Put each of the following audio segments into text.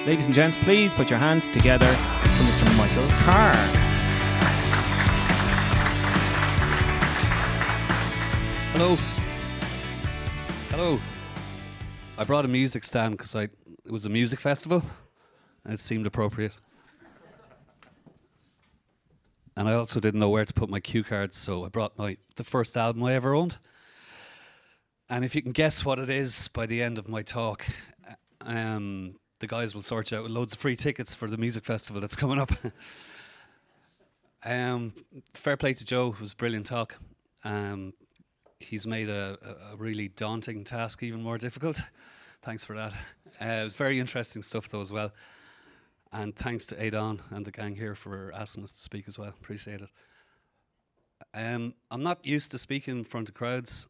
Ladies and gents, please put your hands together for Mr. Michael Carr. Hello. Hello. I brought a music stand because it was a music festival and it seemed appropriate. And I also didn't know where to put my cue cards, so I brought the first album I ever owned. And if you can guess what it is by the end of my talk, the guys will sort you out with loads of free tickets for the music festival that's coming up. Fair play to Joe, it was a brilliant talk. He's made a really daunting task even more difficult. Thanks for that. It was very interesting stuff though as well. And thanks to Aidan and the gang here for asking us to speak as well. Appreciate it. I'm not used to speaking in front of crowds.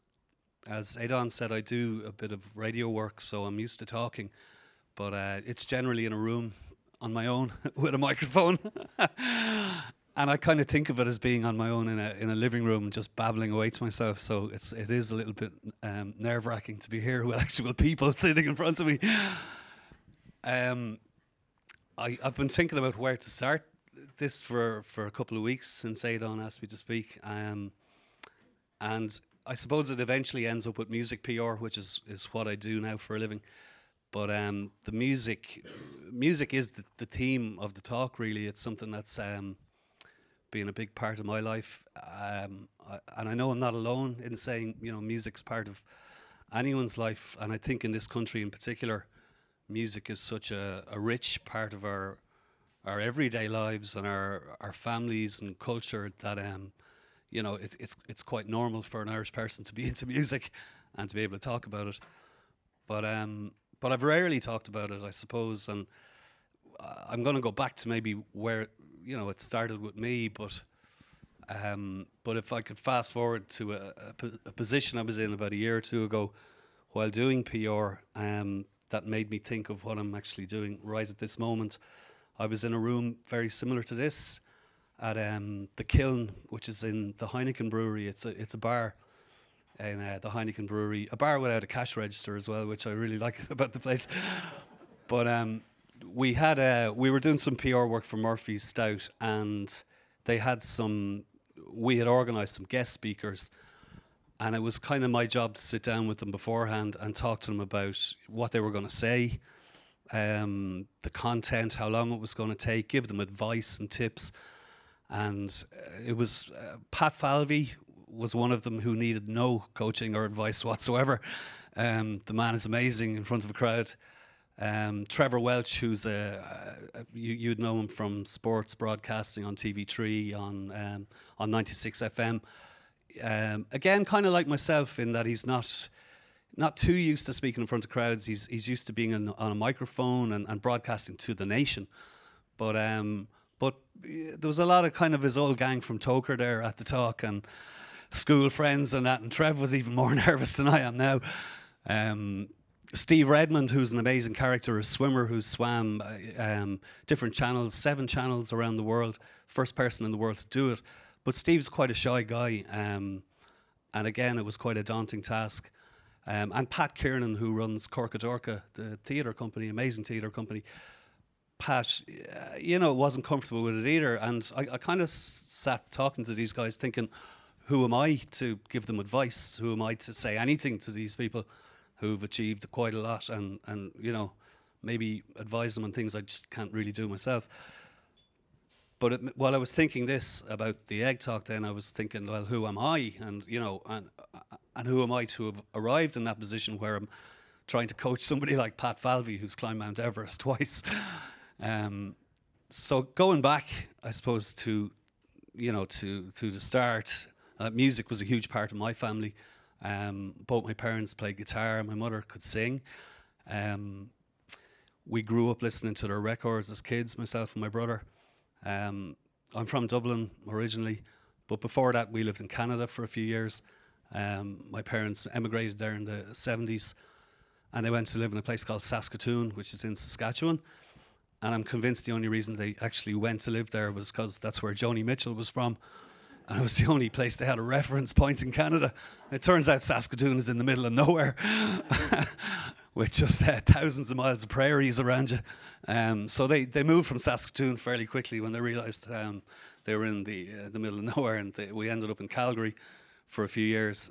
As Aidan said, I do a bit of radio work, so I'm used to talking. But it's generally in a room on my own with a microphone. And I kind of think of it as being on my own in a living room, just babbling away to myself. So it is a little bit nerve-wracking to be here with actual people sitting in front of me. I've been thinking about where to start this for a couple of weeks since Aidan asked me to speak. And I suppose it eventually ends up with music PR, which is what I do now for a living. But the music is the theme of the talk, really. It's something that's been a big part of my life. And I know I'm not alone in saying, music's part of anyone's life. And I think in this country in particular, music is such a rich part of our everyday lives and our families and culture that it's quite normal for an Irish person to be into music and to be able to talk about it. But I've rarely talked about it, I suppose, and I'm going to go back to maybe where it started with me. But if I could fast forward to a position I was in about a year or two ago while doing PR, that made me think of what I'm actually doing right at this moment. I was in a room very similar to this at the Kiln, which is in the Heineken Brewery. It's a bar in the Heineken Brewery, a bar without a cash register as well, which I really like about the place. But we were doing some PR work for Murphy's Stout, and we had organised some guest speakers. And it was kind of my job to sit down with them beforehand and talk to them about what they were going to say, the content, how long it was going to take, give them advice and tips. And it was Pat Falvey was one of them who needed no coaching or advice whatsoever. The man is amazing in front of a crowd. Trevor Welch, who's you'd know him from sports broadcasting on TV3 on 96 FM. Again, kind of like myself in that he's not too used to speaking in front of crowds. He's used to being on a microphone and broadcasting to the nation. But there was a lot of kind of his old gang from Toker there at the talk and school friends and that. And Trev was even more nervous than I am now. Steve Redmond, who's an amazing character, a swimmer who's swam different channels, 7 channels around the world, first person in the world to do it. But Steve's quite a shy guy, and again, it was quite a daunting task. And Pat Kiernan, who runs Cork, the theatre company, amazing theatre company. Pat, wasn't comfortable with it either. And I kind of sat talking to these guys thinking, who am I to give them advice? Who am I to say anything to these people who've achieved quite a lot and maybe advise them on things I just can't really do myself? But while I was thinking this about the egg talk, then I was thinking, well, who am I? And and who am I to have arrived in that position where I'm trying to coach somebody like Pat Falvey, who's climbed Mount Everest twice? So going back, I suppose to the start, music was a huge part of my family. Both my parents played guitar. My mother could sing. We grew up listening to their records as kids, myself and my brother. I'm from Dublin originally, but before that we lived in Canada for a few years. My parents emigrated there in the 70s and they went to live in a place called Saskatoon, which is in Saskatchewan. And I'm convinced the only reason they actually went to live there was because that's where Joni Mitchell was from. and it was the only place they had a reference point in Canada. It turns out Saskatoon is in the middle of nowhere, with just thousands of miles of prairies around you. So they moved from Saskatoon fairly quickly when they realised they were in the middle of nowhere, and we ended up in Calgary for a few years.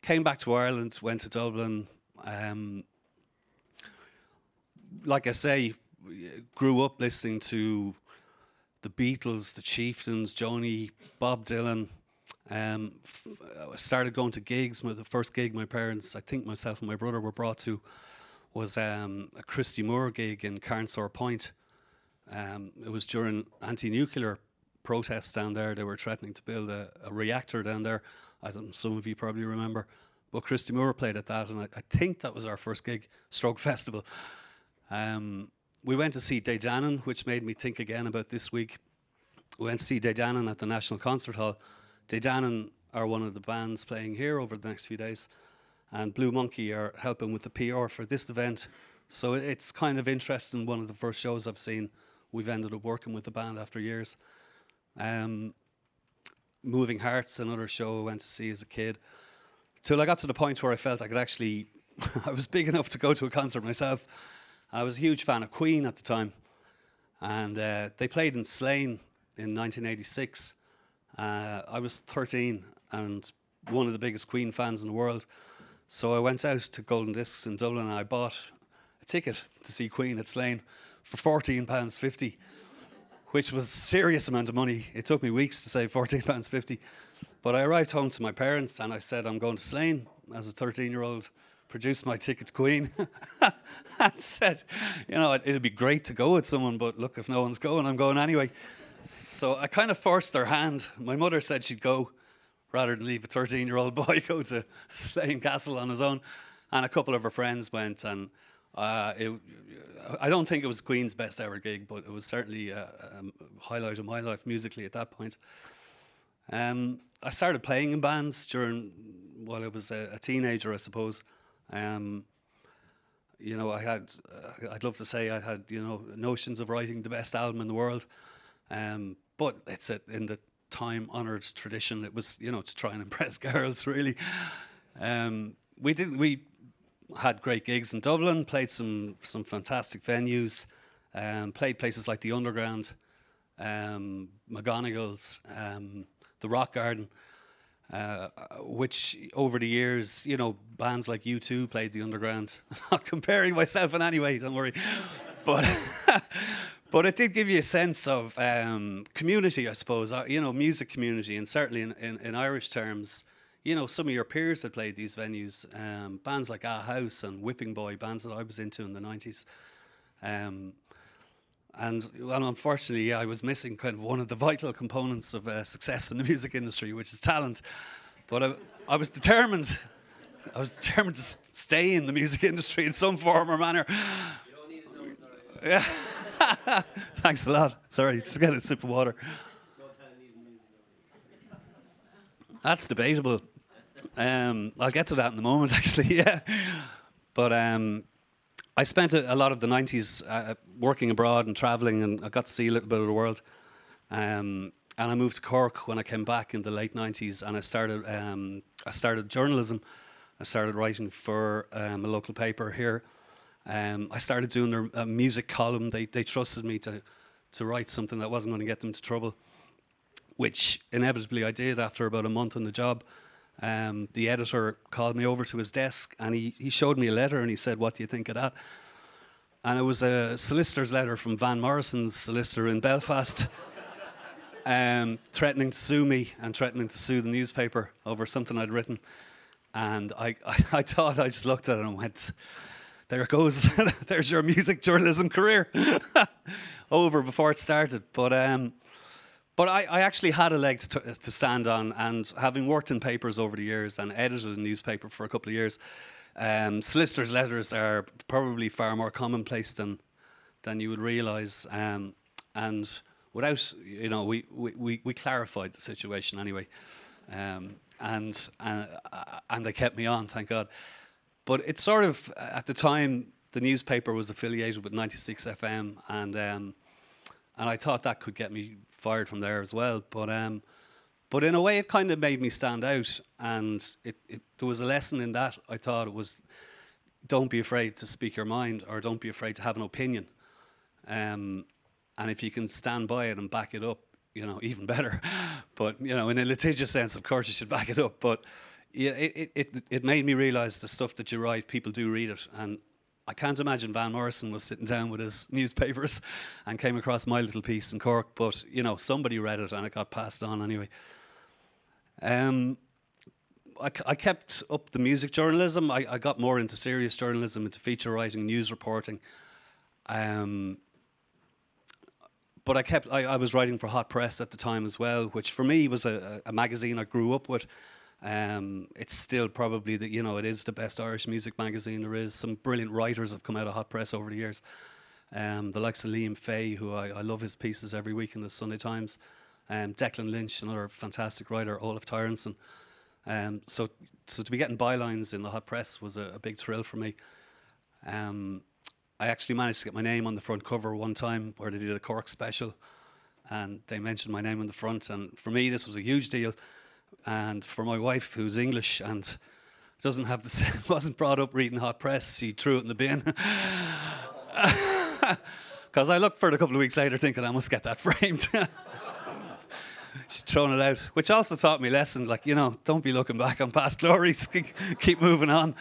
Came back to Ireland, went to Dublin. Like I say, grew up listening to the Beatles, the Chieftains, Joni, Bob Dylan. I started going to gigs. The first gig my parents, I think myself and my brother, were brought to was a Christy Moore gig in Carnsore Point. It was during anti-nuclear protests down there. They were threatening to build a reactor down there. Some of you probably remember. But Christy Moore played at that, and I think that was our first gig, stroke festival. We went to see Dejanin, which made me think again about this week. We went to see Dejanin at the National Concert Hall. Dejanin are one of the bands playing here over the next few days, and Blue Monkey are helping with the PR for this event. So it's kind of interesting. One of the first shows I've seen, we've ended up working with the band after years. Moving Hearts, another show I went to see as a kid, till I got to the point where I felt I could actually, I was big enough to go to a concert myself. I was a huge fan of Queen at the time, and they played in Slane in 1986. I was 13 and one of the biggest Queen fans in the world. So I went out to Golden Discs in Dublin and I bought a ticket to see Queen at Slane for £14.50, which was a serious amount of money. It took me weeks to save £14.50. But I arrived home to my parents and I said, I'm going to Slane as a 13-year-old. Produced my ticket to Queen and said, you know, it'd be great to go with someone, but look, if no one's going, I'm going anyway. So I kind of forced their hand. My mother said she'd go rather than leave a 13-year-old boy go to Slane Castle on his own. And a couple of her friends went, and I don't think it was Queen's best ever gig, but it was certainly a highlight of my life musically at that point. I started playing in bands while I was a teenager, I suppose. You know, I'd love to say I had, you know, notions of writing the best album in the world. But it's in the time-honoured tradition. It was, you know, to try and impress girls, really. We had great gigs in Dublin, played some fantastic venues, played places like the Underground, McGonagall's, the Rock Garden. Which over the years, you know, bands like U2 played the Underground. I'm not comparing myself in any way, don't worry. But but it did give you a sense of community, I suppose, you know, music community, and certainly in Irish terms, you know, some of your peers that played these venues, bands like A House and Whipping Boy, bands that I was into in the 90s. And well, unfortunately, I was missing kind of one of the vital components of success in the music industry, which is talent. But I was determined. I was determined to stay in the music industry in some form or manner. You don't need to know. Yeah. Thanks a lot. Sorry, just get a sip of water. That's debatable. I'll get to that in a moment, actually. Yeah, but I spent a lot of the 90s working abroad and travelling, and I got to see a little bit of the world. And I moved to Cork when I came back in the late 90s, and I started journalism. I started writing for a local paper here. I started doing a music column. They trusted me to write something that wasn't going to get them into trouble, which inevitably I did after about a month on the job. The editor called me over to his desk and he showed me a letter and he said, "What do you think of that?" And it was a solicitor's letter from Van Morrison's solicitor in Belfast, threatening to sue me and threatening to sue the newspaper over something I'd written. And I thought, I just looked at it and went, there it goes. There's your music journalism career. Over before it started. But I actually had a leg to stand on, and having worked in papers over the years and edited a newspaper for a couple of years, solicitors' letters are probably far more commonplace than you would realise. And without, you know, we clarified the situation anyway, and they kept me on, thank God. But it's sort of, at the time, the newspaper was affiliated with 96 FM, and I thought that could get me fired from there as well. But But in a way, it kind of made me stand out, and there was a lesson in that. I thought it was, don't be afraid to speak your mind, or don't be afraid to have an opinion. And if you can stand by it and back it up, even better. But in a litigious sense, of course, you should back it up. But yeah, it made me realise the stuff that you write, people do read it, and I can't imagine Van Morrison was sitting down with his newspapers and came across my little piece in Cork, but somebody read it and it got passed on anyway. I kept up the music journalism. I got more into serious journalism, into feature writing, news reporting. But I was writing for Hot Press at the time as well, which for me was a magazine I grew up with. It's still probably it is the best Irish music magazine there is. Some brilliant writers have come out of Hot Press over the years. The likes of Liam Fay, who I love his pieces every week in the Sunday Times. Declan Lynch, another fantastic writer, Olaf Tyronson. So to be getting bylines in the Hot Press was a big thrill for me. I actually managed to get my name on the front cover one time where they did a Cork special, and they mentioned my name on the front, and for me this was a huge deal. And for my wife, who's English and doesn't have wasn't brought up reading Hot Press, she threw it in the bin. Because I looked for it a couple of weeks later thinking I must get that framed. She's thrown it out, which also taught me a lesson, like, don't be looking back on past glories, keep moving on.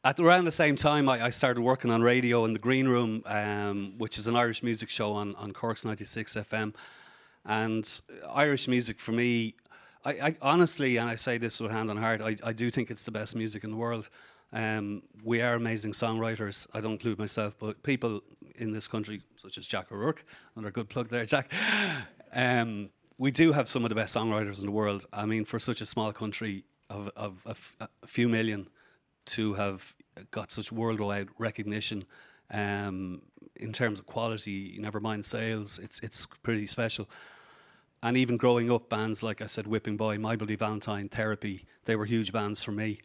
At around the same time, I started working on radio in the Green Room, which is an Irish music show on Cork's 96 FM. And Irish music for me, I honestly, and I say this with hand on heart, I do think it's the best music in the world. We are amazing songwriters. I don't include myself, but people in this country, such as Jack O'Rourke, another good plug there, Jack. We do have some of the best songwriters in the world. I mean, for such a small country of a few million to have got such worldwide recognition in terms of quality, never mind sales, it's pretty special. And even growing up, bands like I said, Whipping Boy, My Bloody Valentine, Therapy, they were huge bands for me.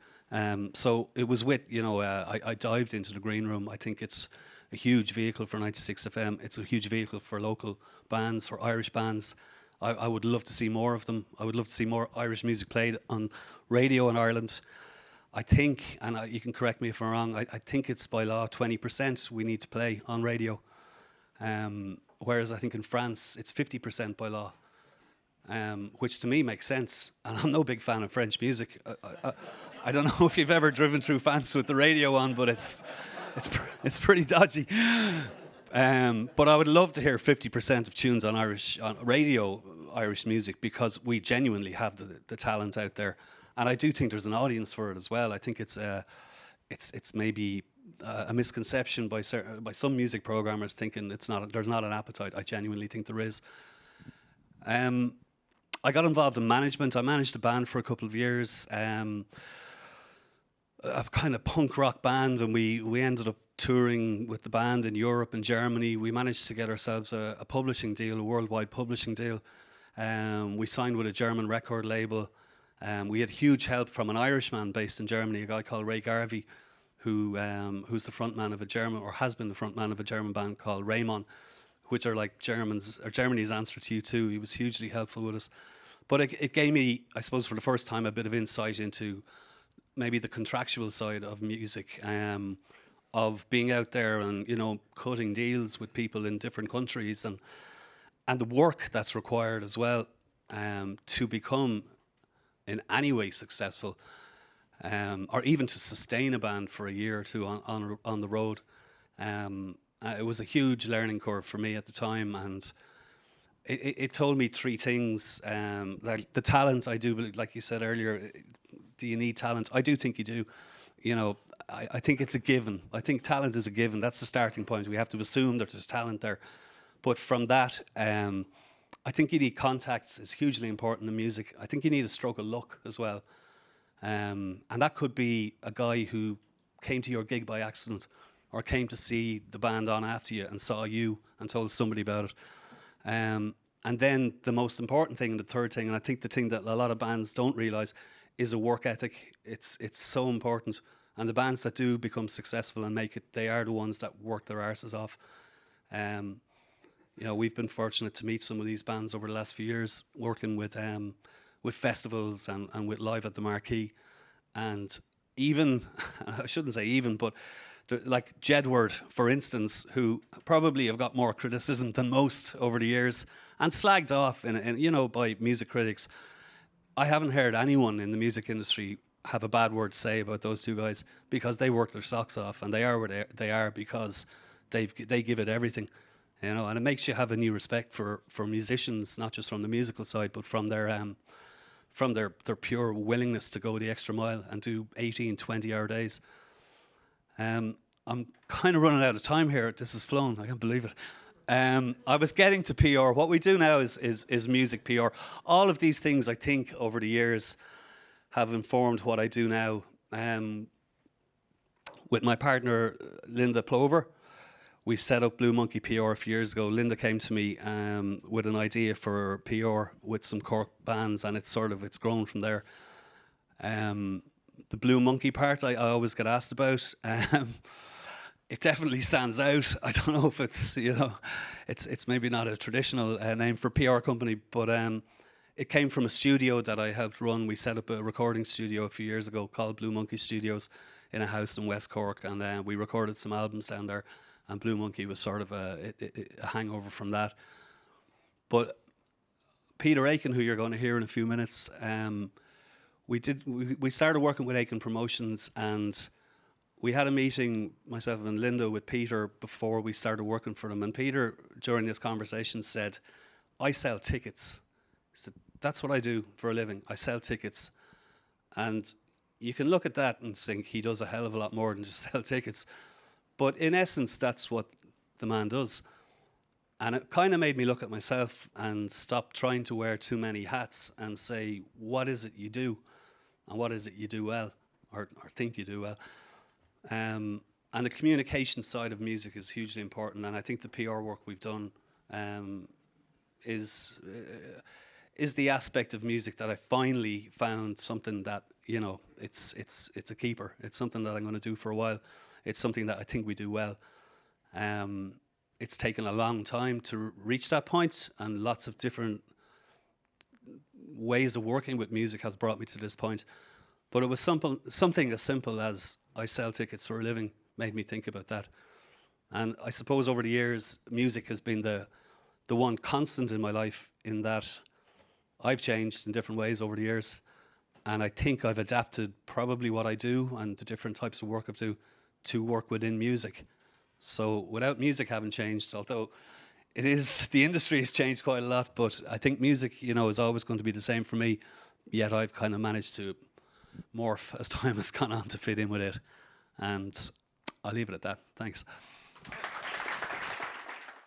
So it was with, I dived into the Green Room. I think it's a huge vehicle for 96 FM. It's a huge vehicle for local bands, for Irish bands. I would love to see more of them. I would love to see more Irish music played on radio in Ireland. I think, and you can correct me if I'm wrong, I think it's by law 20% we need to play on radio. Whereas I think in France, it's 50% by law. Which to me makes sense. And I'm no big fan of French music. I don't know if you've ever driven through France with the radio on, but it's pretty dodgy. But I would love to hear 50% of tunes on radio, Irish music, because we genuinely have the talent out there, and I do think there's an audience for it as well. I think it's maybe a misconception by some music programmers thinking there's not an appetite. I genuinely think there is. I got involved in management. I managed a band for a couple of years, a kind of punk rock band, and we ended up touring with the band in Europe and Germany. We managed to get ourselves a publishing deal, a worldwide publishing deal. We signed with a German record label. We had huge help from an Irishman based in Germany, a guy called Ray Garvey, who's the frontman of a German, or has been the frontman of a German band called Raymond, which are like Germany's answer to U2. He was hugely helpful with us. But it gave me, I suppose, for the first time, a bit of insight into maybe the contractual side of music, of being out there and, cutting deals with people in different countries, and the work that's required as well, to become in any way successful, or even to sustain a band for a year or two on the road. It was a huge learning curve for me at the time, and it told me three things. Like the talent, I do believe, like you said earlier, do you need talent? I do think you do. I think it's a given. I think talent is a given. That's the starting point. We have to assume that there's talent there. But from that, I think you need contacts. Is hugely important in music. I think you need a stroke of luck as well. And that could be a guy who came to your gig by accident, or came to see the band on after you and saw you and told somebody about it. And then the most important thing, and the third thing, and I think the thing that a lot of bands don't realise, is a work ethic. It's so important. And the bands that do become successful and make it, they are the ones that work their arses off. You know, we've been fortunate to meet some of these bands over the last few years, working with festivals and with Live at the Marquee, and even I shouldn't say even, but like Jedward, for instance, who probably have got more criticism than most over the years and slagged off in you know, by music critics. I haven't heard anyone in the music industry have a bad word to say about those two guys, because they work their socks off, and they are where they are because they give it everything, you know. And it makes you have a new respect for musicians, not just from the musical side, but from their pure willingness to go the extra mile and do 18, 20-hour days. I'm kind of running out of time here. This has flown. I can't believe it. I was getting to PR. What we do now is music PR. All of these things, I think, over the years have informed what I do now. With my partner, Linda Plover, we set up Blue Monkey PR a few years ago. Linda came to me with an idea for PR with some Cork bands, and it's grown from there. The Blue Monkey part, I always get asked about. It definitely stands out. I don't know if it's, you know, it's maybe not a traditional name for a PR company, but it came from a studio that I helped run. We set up a recording studio a few years ago called Blue Monkey Studios in a house in West Cork, and we recorded some albums down there, and Blue Monkey was sort of a hangover from that. But Peter Aiken, who you're going to hear in a few minutes, we started working with Aiken Promotions, and we had a meeting, myself and Linda, with Peter before we started working for them. And Peter, during this conversation, said, "I sell tickets." He said, "That's what I do for a living. I sell tickets." And you can look at that and think he does a hell of a lot more than just sell tickets. But in essence, that's what the man does. And it kind of made me look at myself and stop trying to wear too many hats and say, what is it you do? And what is it you do well, or think you do well? And the communication side of music is hugely important. And I think the PR work we've done is the aspect of music that I finally found something that, you know, it's a keeper. It's something that I'm going to do for a while. It's something that I think we do well. It's taken a long time to reach that point, and lots of different ways of working with music has brought me to this point. But it was something as simple as I sell tickets for a living made me think about that. And I suppose over the years, music has been the one constant in my life, in that I've changed in different ways over the years. And I think I've adapted probably what I do and the different types of work I do to work within music. So without music having changed, although the industry has changed quite a lot, but I think music, you know, is always going to be the same for me. Yet I've kind of managed to morph as time has gone on to fit in with it. And I'll leave it at that. Thanks.